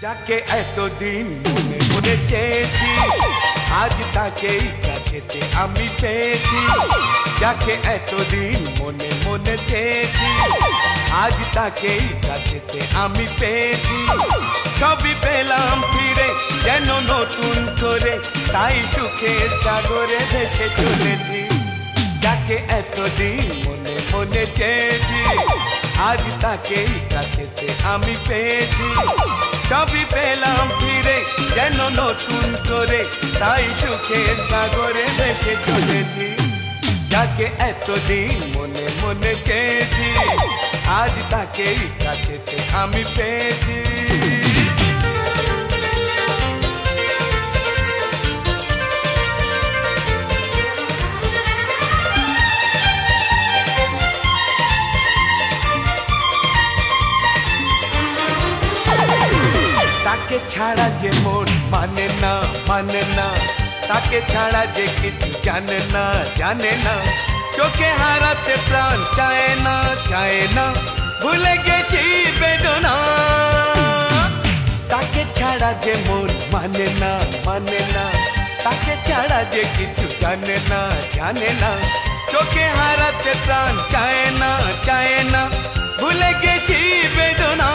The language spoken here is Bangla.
যাকে এতদিন মনে মনে চেয়েছি, আজ তাকেই কাছেতে আমি পেয়েছি। যাকে এতদিন মনে মনে চেয়েছি, আজ তাকেই কাছেতে আমি পেয়েছি। সবই পেলাম ফিরে যেন নতুন করে, তাই সুখের সাগরে ভেসে চলেছি। যাকে এতদিন মনে মনে চেয়েছি, আজ তাকেই কাছেতে আমি পেয়েছি। সবই পেলাম ফিরে যেন নতুন করে, তাই সুখের সাগরে ভেসে চলেছি। যাকে এতদিন মনে মনে চেয়েছি, আজ তাকেই কাছেতে আমি পেয়েছি। তাকে ছাড়া যে মন মানে না মানে না, তাকে ছাড়া যে কিছু জানে না জানে না। চোখে হারাতে প্রাণ চায় না চায় না, ভুলে গেছি বেদনা। তাকে ছাড়া যে মন মানে না মানে না, তাকে ছাড়া যে কিছু জানে না জানে না। চোখে হারাতে প্রাণ চায় না চায় না, ভুলে গেছি বেদনা।